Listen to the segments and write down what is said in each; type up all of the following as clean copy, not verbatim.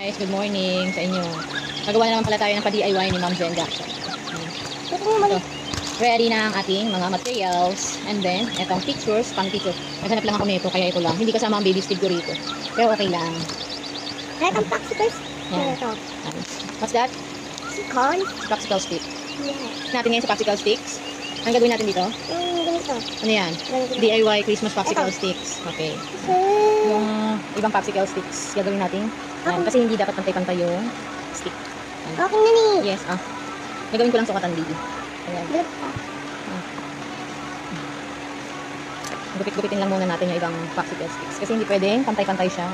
Guys, good morning sa inyo. Nagawa na naman pala tayo ng pa-DIY ni Ma'am Jen Jackson. Ito. Ready na ang ating mga materials. And then, etong pictures, pang picture. Naghanap lang ako nito, kaya ito lang. Hindi kasama ang baby stick ko rito. Pero okay lang. Itong popsicles. Yan. Ito. What's that? Corn. Popsicle stick. Yeah. Natin ngayon sa popsicle sticks. Ang gagawin natin dito? Yung ganito. Ano yan? Ganito. DIY Christmas popsicle sticks. Okay. Yung ibang popsicle sticks, gagawin natin. Yan. Kasi hindi dapat pantay-pantay yung stick. Yan. Okay na ni. Yes, gagawin ko lang sukatan, baby. Ayan. Gupit-gupitin lang muna natin yung ibang popsicle sticks. Kasi hindi pwedeng pantay-pantay siya.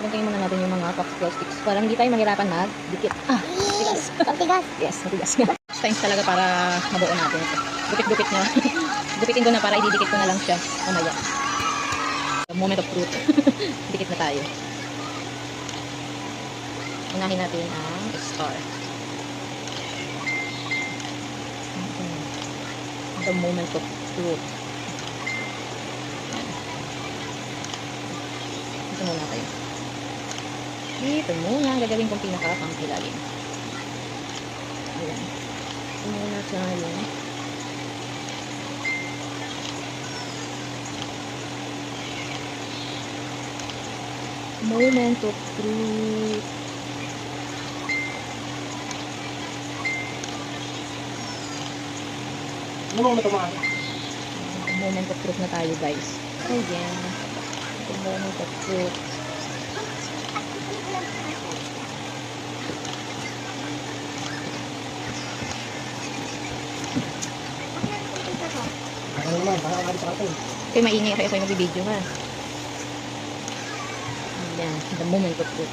Gagawin muna natin yung mga popsicle sticks para hindi tayo mahirapan mag-dikit. Matigas. Matigas. Yes, matigas. Times talaga para mabuo natin ito. Gupit-gupit niya. Gupitin ko na para ididikit ko na lang siya. Mamaya. The moment of truth. Dikit na tayo. Unahin natin ang star. The moment of truth. Ito muna tayo. Ito muna ang gagawin kong pinaka-pangkilalim. Ayan. Ito muna tayo. Moment of truth. Moment of truth na tayo, guys. Ayan. The moment of truth. Okay, maingay kayo sa video ha. Ayan. The moment of truth.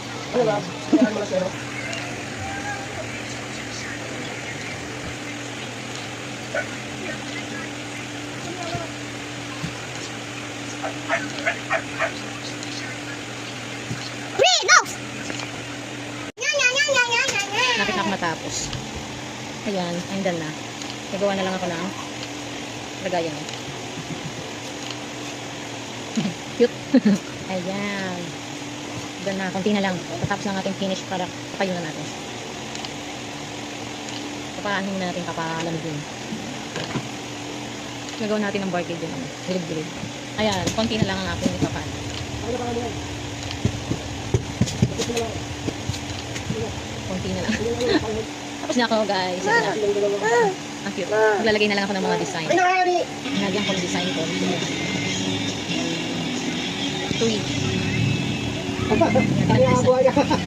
Lapit na ako matapos. Ayan, I'm done na. Nagawa na lang ako ng lagayan. Cute. Ayan. Done na, konti na lang. Tapos na ang ating finish product. Patayo na natin. Papaanin natin, papalamigin. Nagawa natin ng barcade din. Gilid-gilid. Ayan, konti na lang ang aking ipapan. Konti na lang. Tapos na ako, guys. Ang cute. Maglalagay na lang ako ng mga design. Nalagyan ko ng design ko. Tweet.